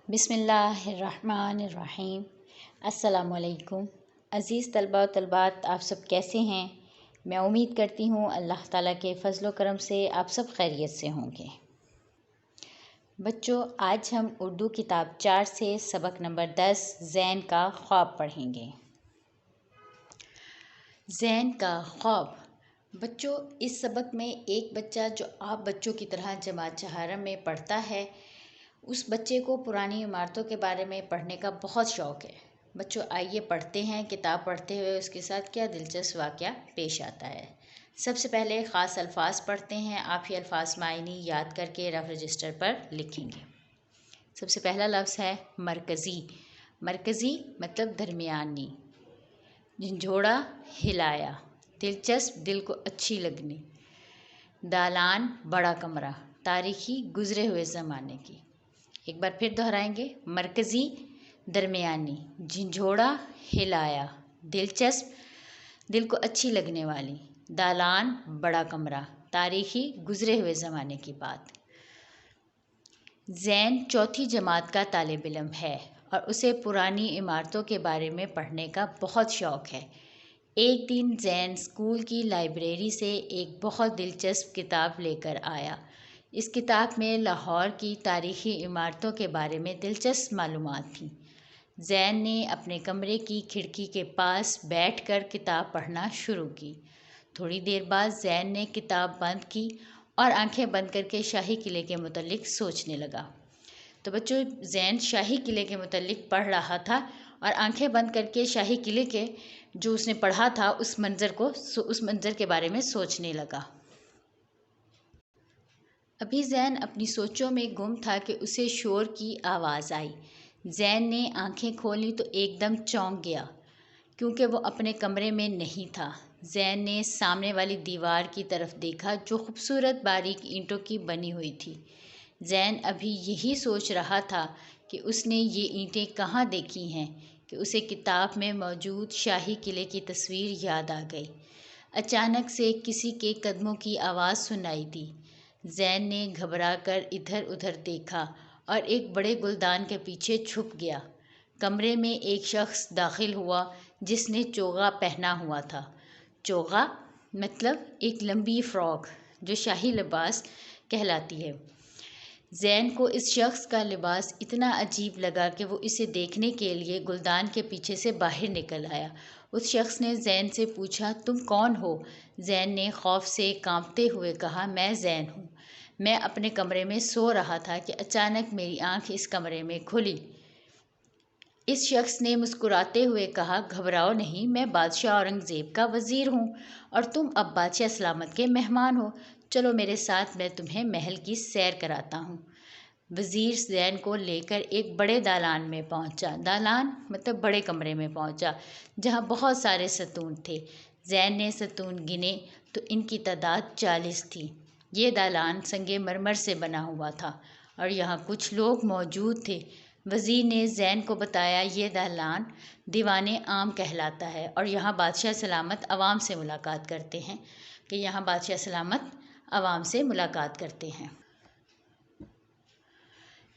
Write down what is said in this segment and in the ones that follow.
بسم اللہ الرحمن الرحیم۔ السلام علیکم عزیز طلباء و طلبات، آپ سب کیسے ہیں؟ میں امید کرتی ہوں اللہ تعالیٰ کے فضل و کرم سے آپ سب خیریت سے ہوں گے۔ بچوں، آج ہم اردو کتاب 4 سے سبق نمبر 10 زین کا خواب پڑھیں گے۔ زین کا خواب۔ بچوں، اس سبق میں ایک بچہ جو آپ بچوں کی طرح جماعت چہارم میں پڑھتا ہے، اس بچے کو پرانی عمارتوں کے بارے میں پڑھنے کا بہت شوق ہے۔ بچوں، آئیے پڑھتے ہیں۔ کتاب پڑھتے ہوئے اس کے ساتھ کیا دلچسپ واقعہ پیش آتا ہے۔ سب سے پہلے خاص الفاظ پڑھتے ہیں۔ آپ یہ الفاظ معنی یاد کر کے رف رجسٹر پر لکھیں گے۔ سب سے پہلا لفظ ہے مرکزی۔ مرکزی مطلب درمیانی۔ جھنجھوڑا، ہلایا، دلچسپ، دل کو اچھی لگنی۔ دالان، بڑا کمرہ، تاریخی، گزرے ہوئے زمانے کی۔ ایک بار پھر دہرائیں گے۔ مرکزی، درمیانی، جھنجھوڑا، ہلایا، دلچسپ، دل کو اچھی لگنے والی۔ دالان، بڑا کمرہ، تاریخی، گزرے ہوئے زمانے کی بات۔ زین چوتھی جماعت کا طالب علم ہے اور اسے پرانی عمارتوں کے بارے میں پڑھنے کا بہت شوق ہے۔ ایک دن زین اسکول کی لائبریری سے ایک بہت دلچسپ کتاب لے کر آیا۔ اس کتاب میں لاہور کی تاریخی عمارتوں کے بارے میں دلچسپ معلومات تھیں۔ زین نے اپنے کمرے کی کھڑکی کے پاس بیٹھ کر کتاب پڑھنا شروع کی۔ تھوڑی دیر بعد زین نے کتاب بند کی اور آنکھیں بند کر کے شاہی قلعے کے متعلق سوچنے لگا۔ تو بچوں، زین شاہی قلعے کے متعلق پڑھ رہا تھا اور آنکھیں بند کر کے شاہی قلعے کے جو اس نے پڑھا تھا اس منظر کے بارے میں سوچنے لگا۔ ابھی زین اپنی سوچوں میں گم تھا کہ اسے شور کی آواز آئی۔ زین نے آنکھیں کھولیں تو ایک دم چونک گیا کیونکہ وہ اپنے کمرے میں نہیں تھا۔ زین نے سامنے والی دیوار کی طرف دیکھا جو خوبصورت باریک اینٹوں کی بنی ہوئی تھی۔ زین ابھی یہی سوچ رہا تھا کہ اس نے یہ اینٹیں کہاں دیکھی ہیں کہ اسے کتاب میں موجود شاہی قلعے کی تصویر یاد آ گئی۔ اچانک سے کسی کے قدموں کی آواز سنائی دی۔ زین نے گھبرا کر ادھر ادھر دیکھا اور ایک بڑے گلدان کے پیچھے چھپ گیا۔ کمرے میں ایک شخص داخل ہوا جس نے چوغا پہنا ہوا تھا۔ چوغا مطلب ایک لمبی فراک جو شاہی لباس کہلاتی ہے۔ زین کو اس شخص کا لباس اتنا عجیب لگا کہ وہ اسے دیکھنے کے لیے گلدان کے پیچھے سے باہر نکل آیا۔ اس شخص نے زین سے پوچھا، تم کون ہو؟ زین نے خوف سے کانپتے ہوئے کہا، میں زین ہوں۔ میں اپنے کمرے میں سو رہا تھا کہ اچانک میری آنکھ اس کمرے میں کھلی۔ اس شخص نے مسکراتے ہوئے کہا، گھبراؤ نہیں، میں بادشاہ اورنگزیب کا وزیر ہوں اور تم اب بادشاہ سلامت کے مہمان ہو۔ چلو میرے ساتھ، میں تمہیں محل کی سیر کراتا ہوں۔ وزیر زین کو لے کر ایک بڑے دالان میں پہنچا۔ دالان مطلب بڑے کمرے میں پہنچا جہاں بہت سارے ستون تھے۔ زین نے ستون گنے تو ان کی تعداد 40 تھی۔ یہ دالان سنگ مرمر سے بنا ہوا تھا اور یہاں کچھ لوگ موجود تھے۔ وزیر نے زین کو بتایا، یہ دالان دیوان عام کہلاتا ہے اور یہاں بادشاہ سلامت عوام سے ملاقات کرتے ہیں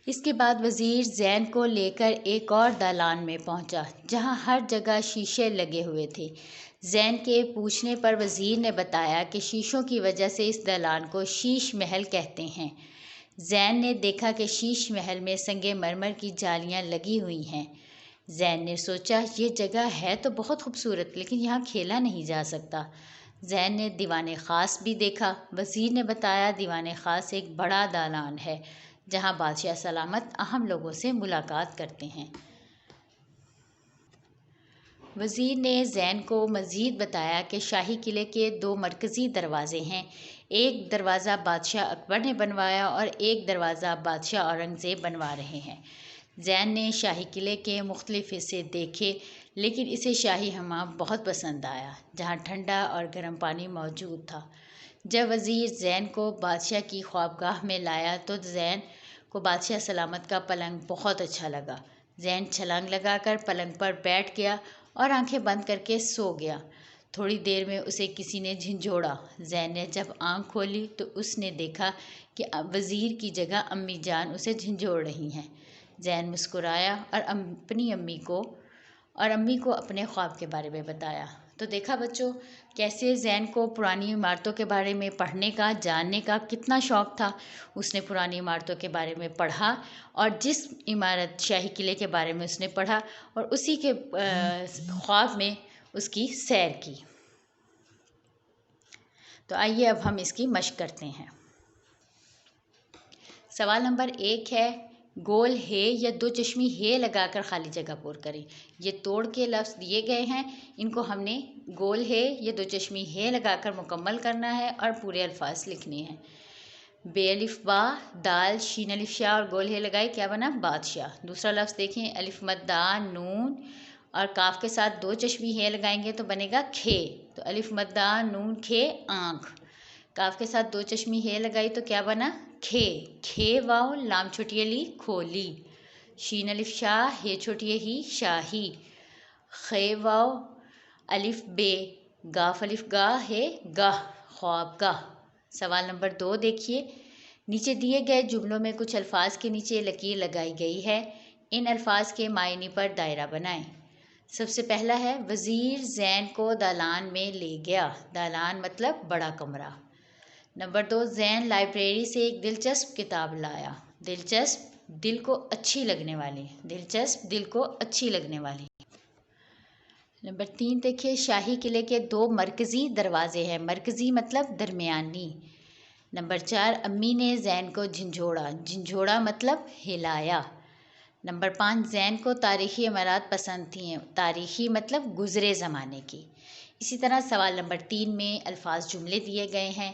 اس کے بعد وزیر زین کو لے کر ایک اور دالان میں پہنچا جہاں ہر جگہ شیشے لگے ہوئے تھے۔ زین کے پوچھنے پر وزیر نے بتایا کہ شیشوں کی وجہ سے اس دالان کو شیش محل کہتے ہیں۔ زین نے دیکھا کہ شیش محل میں سنگ مرمر کی جالیاں لگی ہوئی ہیں۔ زین نے سوچا، یہ جگہ ہے تو بہت خوبصورت لیکن یہاں کھیلا نہیں جا سکتا۔ زین نے دیوان خاص بھی دیکھا۔ وزیر نے بتایا، دیوان خاص ایک بڑا دالان ہے جہاں بادشاہ سلامت اہم لوگوں سے ملاقات کرتے ہیں۔ وزیر نے زین کو مزید بتایا کہ شاہی قلعے کے 2 مرکزی دروازے ہیں۔ ایک دروازہ بادشاہ اکبر نے بنوایا اور ایک دروازہ بادشاہ اورنگزیب بنوا رہے ہیں۔ زین نے شاہی قلعے کے مختلف حصے دیکھے لیکن اسے شاہی حمام بہت پسند آیا جہاں ٹھنڈا اور گرم پانی موجود تھا۔ جب وزیر زین کو بادشاہ کی خوابگاہ میں لایا تو زین کو بادشاہ سلامت کا پلنگ بہت اچھا لگا۔ زین چھلانگ لگا کر پلنگ پر بیٹھ گیا اور آنکھیں بند کر کے سو گیا۔ تھوڑی دیر میں اسے کسی نے جھنجھوڑا۔ زین نے جب آنکھ کھولی تو اس نے دیکھا کہ وزیر کی جگہ امی جان اسے جھنجھوڑ رہی ہیں۔ زین مسکرایا اور اپنی امی کو اپنے خواب کے بارے میں بتایا۔ تو دیکھا بچوں کیسے زین کو پرانی عمارتوں کے بارے میں پڑھنے کا، جاننے کا کتنا شوق تھا۔ اس نے پرانی عمارتوں کے بارے میں پڑھا اور جس عمارت شاہی قلعے کے بارے میں اس نے پڑھا اور اسی کے خواب میں اس کی سیر کی۔ تو آئیے اب ہم اس کی مشق کرتے ہیں۔ سوال نمبر 1 ہے گول ہے یا دو چشمی ہے لگا کر خالی جگہ پر کریں۔ یہ توڑ کے لفظ دیے گئے ہیں، ان کو ہم نے گول ہے یا دو چشمی ہے لگا کر مکمل کرنا ہے اور پورے الفاظ لکھنے ہیں۔ بے الف با، دال شین الف شاہ اور گول ہے لگائے، کیا بنا؟ بادشاہ۔ دوسرا لفظ دیکھیں، الف مد دا نون اور کاف کے ساتھ دو چشمی ہے لگائیں گے تو بنے گا کھے۔ تو الف مد دا نون کھے آنکھ، کاف کے ساتھ دو چشمی ہے لگائی تو کیا بنا؟ کھے۔ کھے واؤ لام چھوٹی لی کھولی، شین الف شاہ ہے چھوٹی ہی شاہی، خے واؤ الف بے، گاف الف گا ہے گاہ خواب گاہ۔ سوال نمبر 2 دیکھیے، نیچے دیے گئے جملوں میں کچھ الفاظ کے نیچے لکیر لگائی گئی ہے، ان الفاظ کے معنی پر دائرہ بنائیں۔ سب سے پہلا ہے وزیر زین کو دالان میں لے گیا، دالان مطلب بڑا کمرہ۔ نمبر 2 زین لائبریری سے ایک دلچسپ کتاب لایا، دلچسپ دل کو اچھی لگنے والی، دلچسپ دل کو اچھی لگنے والی۔ نمبر 3 دیکھیے شاہی قلعے کے 2 مرکزی دروازے ہیں، مرکزی مطلب درمیانی۔ نمبر 4 امی نے زین کو جھنجھوڑا، جھنجھوڑا مطلب ہلایا۔ نمبر 5 زین کو تاریخی عمارات پسند تھیں، تاریخی مطلب گزرے زمانے کی۔ اسی طرح سوال نمبر 3 میں الفاظ جملے دیے گئے ہیں،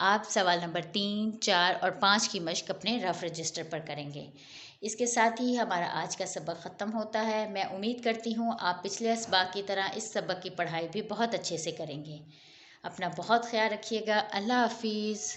آپ سوال نمبر 3، 4 اور 5 کی مشق اپنے رف رجسٹر پر کریں گے۔ اس کے ساتھ ہی ہمارا آج کا سبق ختم ہوتا ہے۔ میں امید کرتی ہوں آپ پچھلے اسباق کی طرح اس سبق کی پڑھائی بھی بہت اچھے سے کریں گے۔ اپنا بہت خیال رکھیے گا۔ اللہ حافظ۔